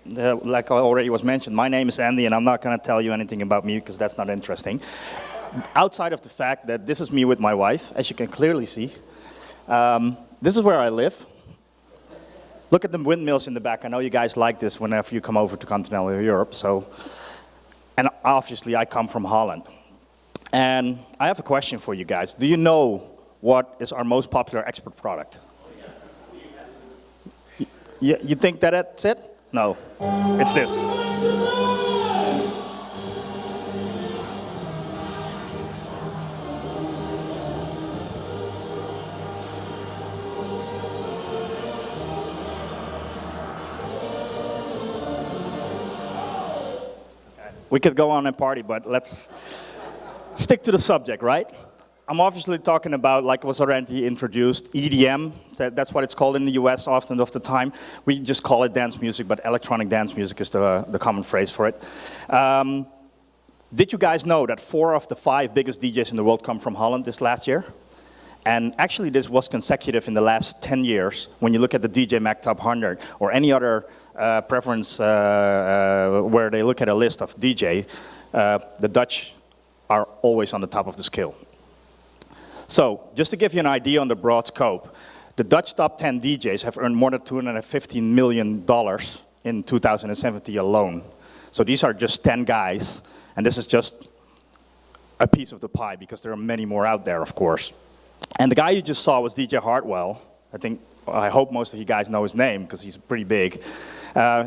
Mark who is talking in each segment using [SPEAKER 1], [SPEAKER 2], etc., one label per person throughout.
[SPEAKER 1] like I already was mentioned, my name is Andy, and I'm not going to tell you anything about me because that's not interesting. Outside of the fact that this is me with my wife, as you can clearly see. This is where I live. Look at the windmills in the back. I know you guys like this whenever you come over to continental Europe. And obviously, I come from Holland. And I have a question for you guys. Do you know what is our most popular export product? You think that that's it? No, it's this. We could go on and party, but let's stick to the subject, right? I'm obviously talking about, like was already introduced, EDM. That's what it's called in the US often of the time. We just call it dance music, but electronic dance music is the common phrase for it. Did you guys know that 4 of the 5 biggest DJs in the world come from Holland this last year? And actually this was consecutive in the last 10 years. When you look at the DJ Mag Top 100 or any other preference where they look at a list of DJ, the Dutch are always on the top of the scale. So, just to give you an idea on the broad scope, the Dutch top 10 DJs have earned more than $215 million in 2017 alone. So these are just 10 guys, and this is just a piece of the pie, because there are many more out there, of course. And the guy you just saw was DJ Hartwell. I hope most of you guys know his name, because he's pretty big.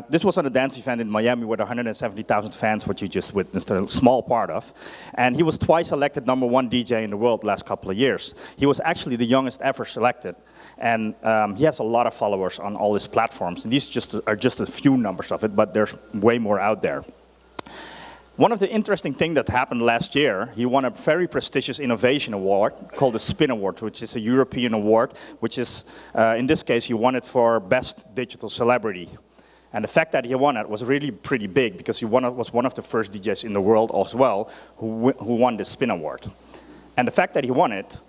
[SPEAKER 1] This was on a dance event in Miami with 170,000 fans, which you just witnessed a small part of. And he was twice elected #1 DJ in the world the last couple of years. He was actually the youngest ever selected. And he has a lot of followers on all his platforms. And these are just a few numbers of it, but there's way more out there. One of the interesting things that happened last year, he won a very prestigious innovation award called the Spin Award, which is a European award, which is, in this case, he won it for Best Digital Celebrity. And the fact that he won it was really pretty big, because he was one of the first DJs in the world as well who won the Spin Award. And the fact that he won it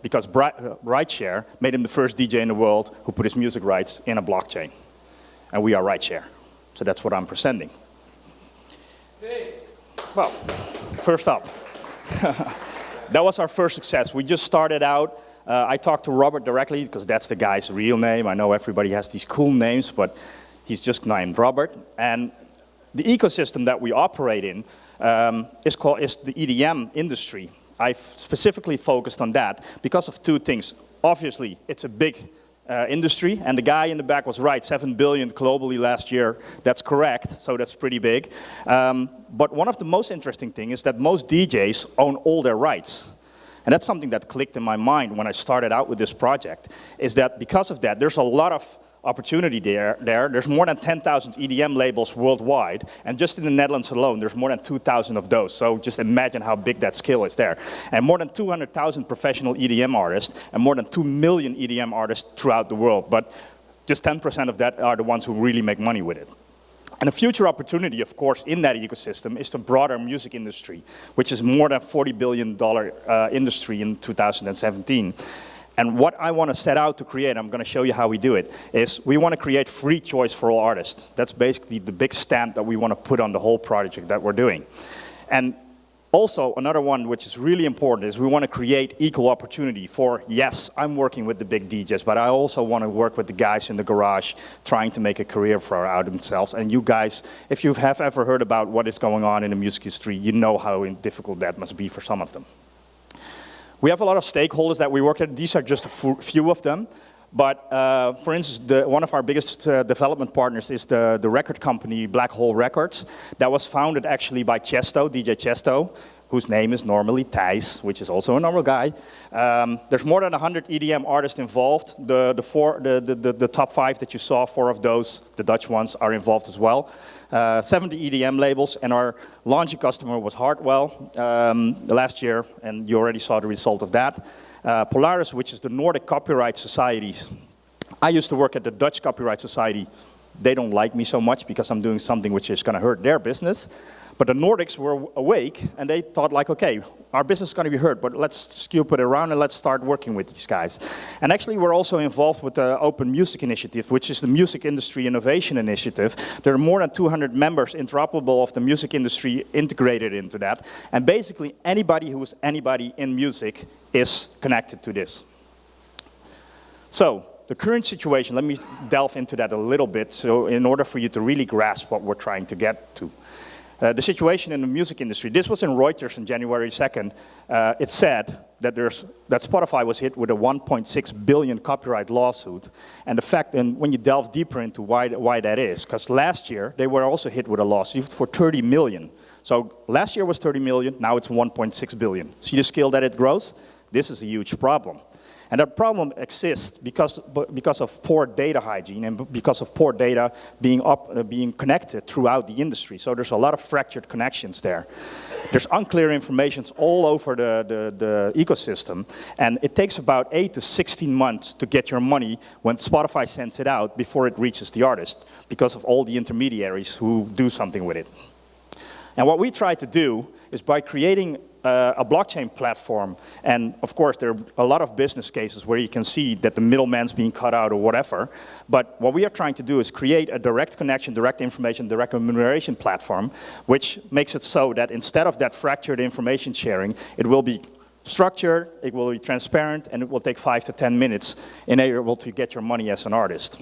[SPEAKER 1] because RightShare made him the first DJ in the world who put his music rights in a blockchain. And we are RightShare. So that's what I'm presenting. Hey. Well, first up. That was our first success. We just started out. I talked to Robert directly, because that's the guy's real name. I know everybody has these cool names, but he's just named Robert. And the ecosystem that we operate in is the EDM industry. I've specifically focused on that because of 2 things. Obviously, it's a big industry, and the guy in the back was right, 7 billion globally last year. That's correct, so that's pretty big. But one of the most interesting things is that most DJs own all their rights. And that's something that clicked in my mind when I started out with this project, is that because of that, there's a lot of opportunity there. There's more than 10,000 EDM labels worldwide, and just in the Netherlands alone, there's more than 2,000 of those. So just imagine how big that scale is there. And more than 200,000 professional EDM artists, and more than 2 million EDM artists throughout the world. But just 10% of that are the ones who really make money with it. And a future opportunity, of course, in that ecosystem is the broader music industry, which is more than $40 billion industry in 2017. And what I want to set out to create, I'm going to show you how we do it, is we want to create free choice for all artists. That's basically the big stamp that we want to put on the whole project that we're doing. And also, another one which is really important is we want to create equal opportunity for, yes, I'm working with the big DJs, but I also want to work with the guys in the garage trying to make a career for out themselves. And you guys, if you have ever heard about what is going on in the music industry, you know how difficult that must be for some of them. We have a lot of stakeholders that we work with. These are just a few of them. But for instance, one of our biggest development partners is the record company Black Hole Records. That was founded actually by Chesto, DJ Chesto, whose name is normally Thijs, which is also a normal guy. There's more than 100 EDM artists involved. The top 5 that you saw, 4 of those, the Dutch ones, are involved as well. 70 EDM labels, and our launching customer was Hartwell last year, and you already saw the result of that. Polaris, which is the Nordic Copyright Societies. I used to work at the Dutch Copyright Society they don't like me so much because I'm doing something which is going to hurt their business. But the Nordics were awake, and they thought like, okay, our business is going to be hurt, but let's scoop it around and let's start working with these guys. And actually, we're also involved with the Open Music Initiative, which is the Music Industry Innovation Initiative. There are more than 200 members interoperable of the music industry integrated into that. And basically, anybody who is anybody in music is connected to this. So, the current situation, let me delve into that a little bit, so in order for you to really grasp what we're trying to get to. The situation in the music industry, this was in Reuters on January 2nd. It said that Spotify was hit with a 1.6 billion copyright lawsuit. And the fact, and when you delve deeper into why that is, because last year they were also hit with a lawsuit for 30 million. So last year was 30 million, now it's 1.6 billion. See the scale that it grows? This is a huge problem. And that problem exists because of poor data hygiene and because of poor data being connected throughout the industry. So there's a lot of fractured connections there. There's unclear information all over the ecosystem, and it takes about 8 to 16 months to get your money when Spotify sends it out before it reaches the artist because of all the intermediaries who do something with it. And what we try to do is by creating a blockchain platform, and of course there are a lot of business cases where you can see that the middleman's being cut out or whatever, but what we are trying to do is create a direct connection, direct information, direct remuneration platform, which makes it so that instead of that fractured information sharing, it will be structured, it will be transparent, and it will take 5 to 10 minutes in order to get your money as an artist.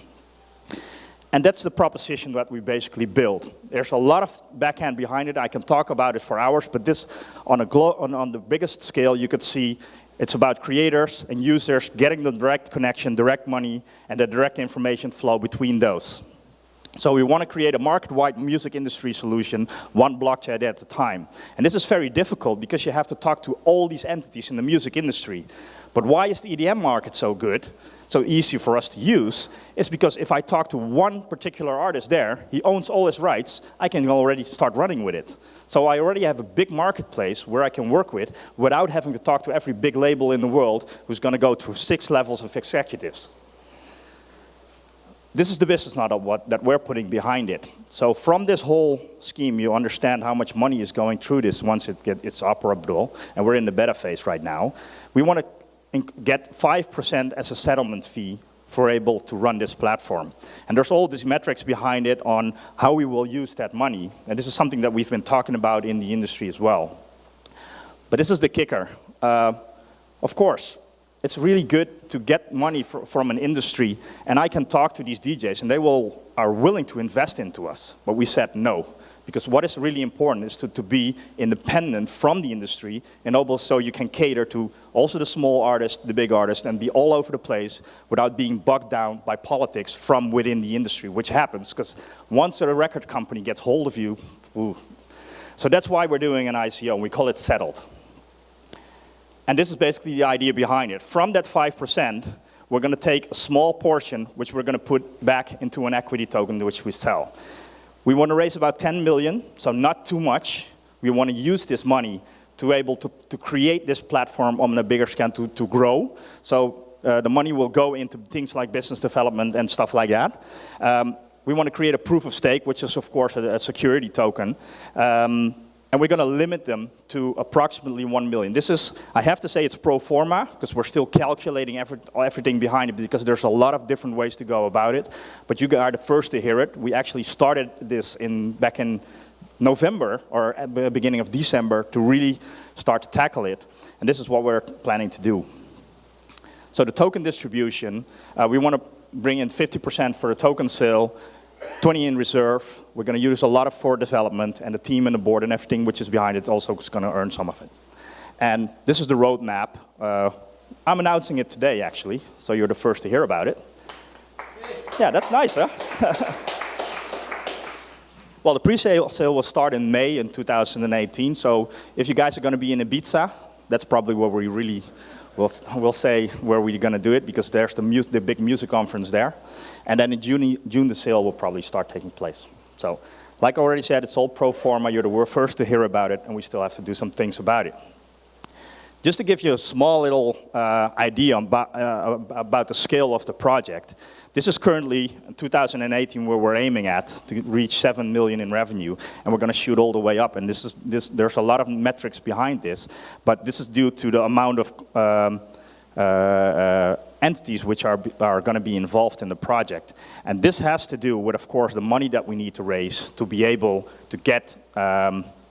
[SPEAKER 1] And that's the proposition that we basically build. There's a lot of backhand behind it. I can talk about it for hours, but this, on the biggest scale, you could see it's about creators and users getting the direct connection, direct money, and the direct information flow between those. So we want to create a market-wide music industry solution, one blockchain at a time. And this is very difficult because you have to talk to all these entities in the music industry. But why is the EDM market so good, so easy for us to use? Is because if I talk to one particular artist there, he owns all his rights, I can already start running with it. So I already have a big marketplace where I can work with without having to talk to every big label in the world who's going to go through 6 levels of executives. This is the business model that we're putting behind it. So from this whole scheme, you understand how much money is going through this once it's operable, and we're in the beta phase right now. We want to get 5% as a settlement fee for able to run this platform. And there's all these metrics behind it on how we will use that money. And this is something that we've been talking about in the industry as well. But this is the kicker. Of course, it's really good to get money from an industry, and I can talk to these DJs, and they are willing to invest into us. But we said no. Because what is really important is to be independent from the industry, and also you can cater to also the small artists, the big artists, and be all over the place without being bogged down by politics from within the industry, which happens because once a record company gets hold of you, ooh. So that's why we're doing an ICO, and we call it settled. And this is basically the idea behind it. From that 5%, we're going to take a small portion, which we're going to put back into an equity token, which we sell. We want to raise about 10 million, so not too much. We want to use this money to be able to create this platform on a bigger scale to grow. So the money will go into things like business development and stuff like that. We want to create a proof of stake, which is, of course, a security token. And we're going to limit them to approximately 1 million. This is, I have to say, it's pro forma, because we're still calculating everything behind it, because there's a lot of different ways to go about it. But you are the first to hear it. We actually started this back in November, or at the beginning of December, to really start to tackle it. And this is what we're planning to do. So the token distribution, we want to bring in 50% for the token sale, 20 in reserve. We're going to use a lot of for development, and the team and the board and everything which is behind it also is going to earn some of it. And this is the roadmap. I'm announcing it today, actually, so you're the first to hear about it. Yeah, that's nice, huh? Well, the pre-sale sale will start in May in 2018, so if you guys are going to be in Ibiza, that's probably where we really we'll say where we're going to do it, because there's the big music conference there. And then in June, the sale will probably start taking place. So, like I already said, it's all pro forma. You're the first to hear about it, and we still have to do some things about it. Just to give you a small little idea about the scale of the project, this is currently in 2018 where we're aiming at to reach 7 million in revenue, and we're going to shoot all the way up. And there's a lot of metrics behind this, but this is due to the amount of entities which are going to be involved in the project. And this has to do with, of course, the money that we need to raise to be able to get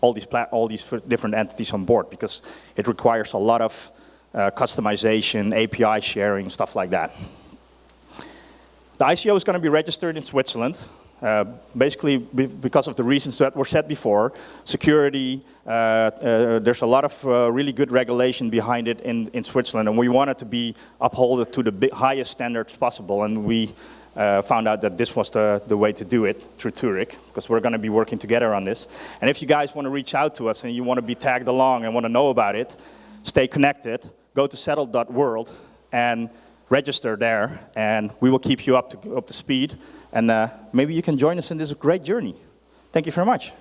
[SPEAKER 1] all these different entities on board, because it requires a lot of customization, API sharing, stuff like that. The ICO is going to be registered in Switzerland, basically because of the reasons that were said before. Security, there's a lot of really good regulation behind it in Switzerland, and we want it to be upheld to the highest standards possible, and we found out that this was the way to do it through Zurich, because we're going to be working together on this. And if you guys want to reach out to us and you want to be tagged along and want to know about it, stay connected, go to settled.world and register there, and we will keep you up to speed, and maybe you can join us in this great journey. Thank you very much.